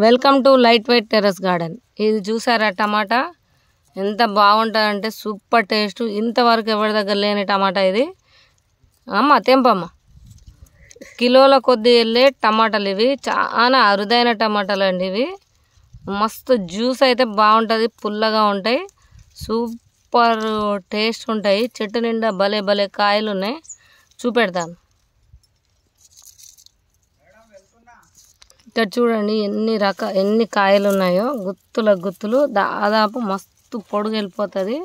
Welcome to light weight terrace garden. ఇది చూసారా టమాటా ఎంత బాగుంటుందంటే సూపర్ టేస్ట్. ఇంతవరకు ఎవరి దగ్గర లేని టమాటా ఇది. అమ్మ తెంపమ్మ. కిలోల కొద్ది వెళ్ళే టమాటాలు ఇవి. చాలా అరుదైన టమాటాలు అండి ఇవి. మస్తు జ్యూస్ అయితే బాగుంటుంది, పుల్లగా ఉంటాయి, సూపర్ టేస్ట్ ఉంటాయి. చెట్టు నిండా భలే భలే కాయలు ఉన్నాయి, చూపెడతాను. ఇక్కడ చూడండి ఎన్ని కాయలు ఉన్నాయో, గుత్తుల గుత్తులు. దాదాపు మస్తు పొడుగు వెళ్ళిపోతుంది.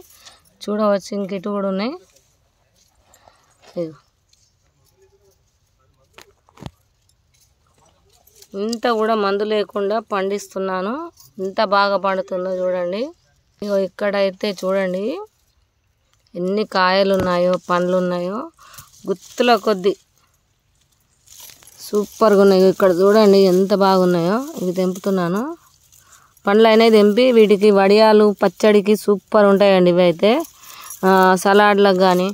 చూడవచ్చు, ఇంక ఇటు కూడా ఉన్నాయి. ఇంత కూడా మందు లేకుండా పండిస్తున్నాను. ఇంత బాగా పండుతుందో చూడండి. ఇగో ఇక్కడైతే చూడండి ఎన్ని కాయలు ఉన్నాయో, పండ్లు ఉన్నాయో, గుత్తుల కొద్ది సూపర్గా ఉన్నాయి. ఇక్కడ చూడండి ఎంత బాగున్నాయో. ఇవి తెంపుతున్నాను. పండ్లు అయినాయి తెంపి వీటికి వడియాలు పచ్చడికి సూపర్ ఉంటాయండి. ఇవి అయితే సలాడ్లకు కానీ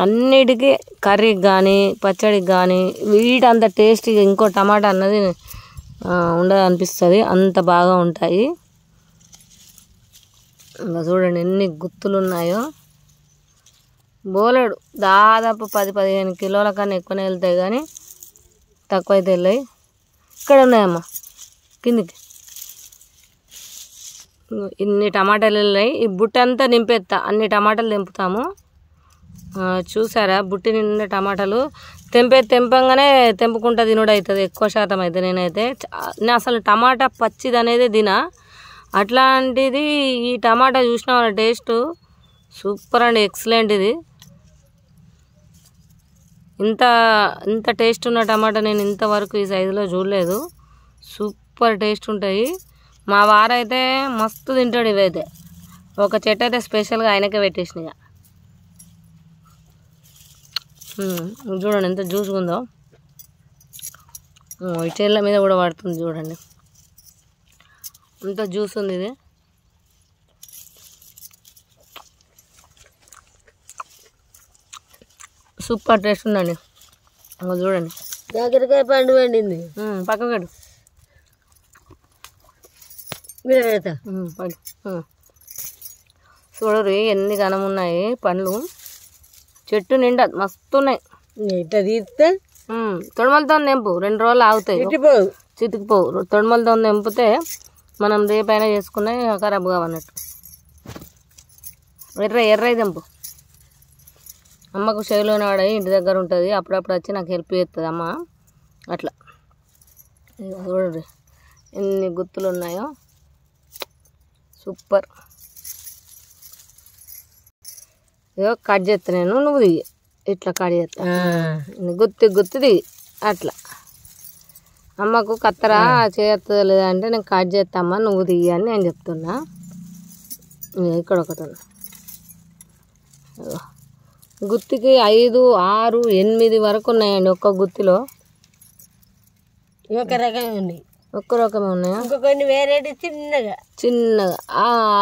అన్నిటికీ, కర్రీకి కానీ పచ్చడికి కానీ వీటి అంత టేస్టీగా ఇంకో టమాటా అన్నది ఉండదు అనిపిస్తుంది, అంత బాగా ఉంటాయి. ఇంకా చూడండి ఎన్ని గుత్తులు ఉన్నాయో. బోలెడు దాదాపు 10-15 కిలోల కన్నా ఎక్కువనే వెళ్తాయి, కానీ తక్కువ అయితే వెళ్ళాయి. ఇక్కడ ఉన్నాయమ్మా కిందికి. ఇన్ని టమాటాలు వెళ్ళాయి. ఈ బుట్ట అంతా నింపేస్తా, అన్ని టమాటాలు తెంపుతాము. చూసారా బుట్టి నిండా టమాటాలు. తెంపంగానే తెంపుకుంటా తినుడు అవుతుంది ఎక్కువ శాతం అయితే. నేనైతే నేను అసలు టమాటా పచ్చిది అనేది తినా, అట్లాంటిది ఈ టమాటా చూసిన వాళ్ళ టేస్ట్ సూపర్ అండి, ఎక్సలెంట్. ఇది ఇంత టేస్ట్ ఉన్న టమాటా నేను ఇంతవరకు ఈ సైజులో చూడలేదు. సూపర్ టేస్ట్ ఉంటాయి. మా వారైతే మస్తు తింటాడు ఇవైతే. ఒక చెట్టు అయితే స్పెషల్గా ఆయనకే పెట్టేసిన. చూడండి ఎంత జ్యూస్గా ఉందో. ఈ చెట్ల మీద కూడా పడుతుంది చూడండి, అంత జ్యూస్ ఉంది ఇది. సూపర్ టేస్ట్ ఉందండి. చూడండి కాకరకాయ పండు పండింది. పక్కగడు చూడరు ఎన్ని ఘనం ఉన్నాయి పండ్లు. చెట్టు నిండా మస్తు ఉన్నాయి. ఇట్లా తీస్తే తొడమలతో తెంపు, 2 రోజులు ఆగుతాయి, చితికిపోవు. తొడమలతో తెంపితే మనం రేపైనా చేసుకున్నాయి ఖరాబ్ కావన్నట్టు. ఎర్రయి తెంపు. అమ్మకు శైలోని వాడ ఇంటి దగ్గర ఉంటుంది, అప్పుడప్పుడు వచ్చి నాకు హెల్ప్ చేస్తుంది అమ్మ. అట్లా చూడండి ఎన్ని గుత్తులు ఉన్నాయో, సూపర్. ఇగో కట్ చేస్తా నేను, నువ్వు దిగి ఇట్లా కట్ చేస్తా, గుత్తి దిగి అట్లా. అమ్మకు కత్తెర చేస్తుంది లేదంటే నేను కట్ చేస్తామ్మా, నువ్వు దిగి అని నేను చెప్తున్నా. ఇక్కడ ఒకటి ఉంది. గుత్తికి 5, 6, 8 వరకు ఉన్నాయండి ఒక్క గుత్తిలో. ఒక రకం ఉంది, ఒక్క రకమే ఉన్నాయా? ఇంకొన్ని వేరే చిన్నగా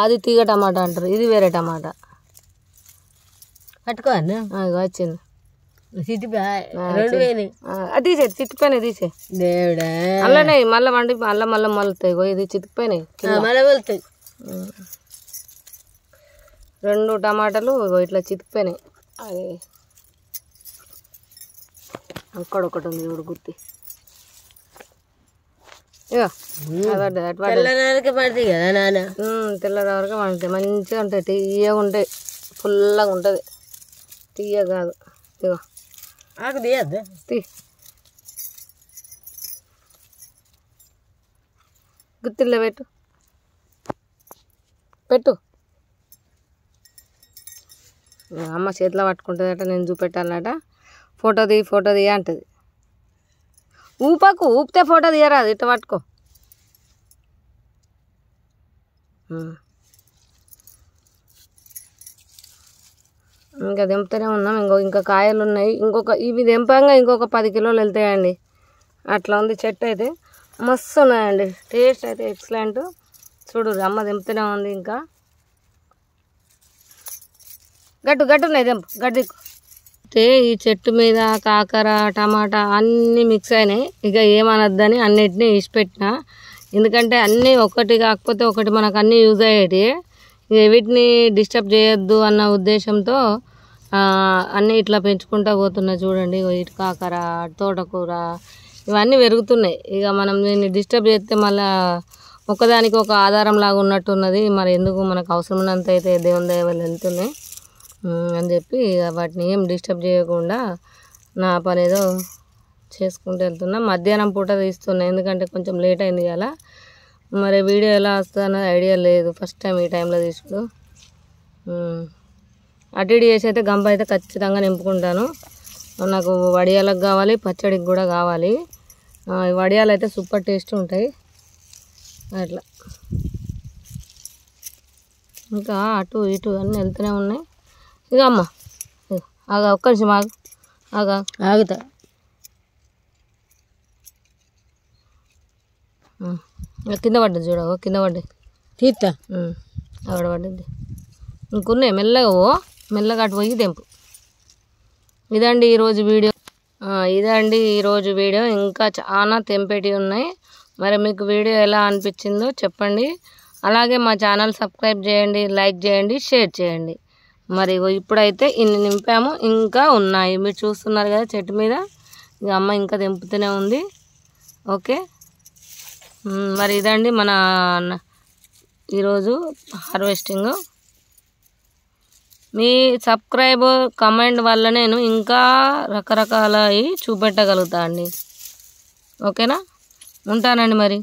అది తీగ టమాటా అంటారు, ఇది వేరే టమాటా. పట్టుకోను వచ్చింది. అది తీసే, చితికిపోయినాయి తీసే దేవుడా. అల్లనే మళ్ళీ వండి మళ్ళీ మళ్ళీ ఇది చితికిపోయినాయి, మళ్ళీ వెళ్తాయి. 2 టమాటాలు ఇట్లా చితికిపోయినాయి. అది అక్కడ ఒకటి ఉంది చూడు గుత్తి. తెల్లదారికి పడుతుంది కదా నాన్న, తెల్లదారికి పడుతాయి. మంచిగా ఉంటాయి, తీయగా ఉంటాయి, ఫుల్గా ఉంటుంది. తీయ కాదు, ఇగో ఆకు తీయద్దు, గుత్తిలో పెట్టు. అమ్మ చేతిలో పట్టుకుంటుందట, నేను చూపెట్టాలన్నట. ఫోటో తీయ అంటుంది. ఊపితే ఫోటో తీయరాదు, ఇట్లా పట్టుకో. ఇంకా తెంపుతూనే ఉన్నాం. ఇంకా కాయలు ఉన్నాయి. ఇవి తెంపంగా ఇంకొక 10 కిలోలు వెళ్తాయండి. అట్లా ఉంది చెట్టు అయితే. మస్తు ఉన్నాయండి, టేస్ట్ అయితే ఎక్సలెంట్. చూడు అమ్మ తెంపుతూనే ఉంది. ఇంకా గట్టు ఉన్నాయి, తెంపు, గడ్డికు చూస్తే ఈ చెట్టు మీద కాకర టమాటా అన్నీ మిక్స్ అయినాయి. ఇక ఏమనొద్దని అన్నిటినీ ఇసిపెట్టిన, ఎందుకంటే అన్నీ ఒకటి కాకపోతే ఒకటి మనకు అన్నీ యూజ్ అయ్యేటి. ఇక వీటిని డిస్టర్బ్ చేయొద్దు అన్న ఉద్దేశంతో అన్నీ ఇట్లా పెంచుకుంటూ పోతున్నా. చూడండి ఇటు కాకర, తోటకూర ఇవన్నీ పెరుగుతున్నాయి. ఇక మనం దీన్ని డిస్టర్బ్ చేస్తే మళ్ళీ ఒకదానికి ఒక ఆధారం లాగా ఉన్నట్టున్నది. మరి ఎందుకు, మనకు అవసరమైనంత అయితే దేవుని దయ వల్ల వెళ్తున్నాయి అని చెప్పి వాటిని ఏం డిస్టర్బ్ చేయకుండా నా పని ఏదో చేసుకుంటూ వెళ్తున్నా. మధ్యాహ్నం పూట తీస్తున్నా, ఎందుకంటే కొంచెం లేట్ అయింది కదా. మరి వీడియో ఎలా వస్తుందన్నది ఐడియా లేదు, ఫస్ట్ టైం ఈ టైంలో తీసుడు. అటు ఇటు చేసి అయితే గంప అయితే ఖచ్చితంగా నింపుకుంటాను. నాకు వడియాలకు కావాలి, పచ్చడికి కూడా కావాలి. వడియాలు అయితే సూపర్ టేస్ట్ ఉంటాయి. అట్లా ఇంకా అటు ఇటు అన్నీ వెళ్తూనే ఉన్నాయి. ఇక అమ్మ ఆగా, ఒక్క నిమిషం ఆగా ఆగుతా. కింద పడ్డది చూడవు, కింద పడ్డాయి తీస్తా. ఆవిడ పడ్డది. ఇంకున్నాయి, మెల్లగా అటు పోయి తెంపు. ఇదండి ఈరోజు వీడియో. ఇంకా చాలా తెంపేటివి ఉన్నాయి. మరి మీకు వీడియో ఎలా అనిపించిందో చెప్పండి. అలాగే మా ఛానల్ సబ్స్క్రైబ్ చేయండి, లైక్ చేయండి, షేర్ చేయండి. మరి ఇప్పుడైతే ఇన్ని నింపాము, ఇంకా ఉన్నాయి. మీరు చూస్తున్నారు కదా చెట్టు మీద. ఇక అమ్మ ఇంకా తెంపుతూనే ఉంది. ఓకే, మరి ఇదండి మన ఈరోజు హార్వెస్టింగ్. మీ సబ్స్క్రైబ్ కమెంట్ వల్ల నేను ఇంకా రకరకాల చూపెట్టగలుగుతా అండి. ఓకేనా, ఉంటానండి మరి.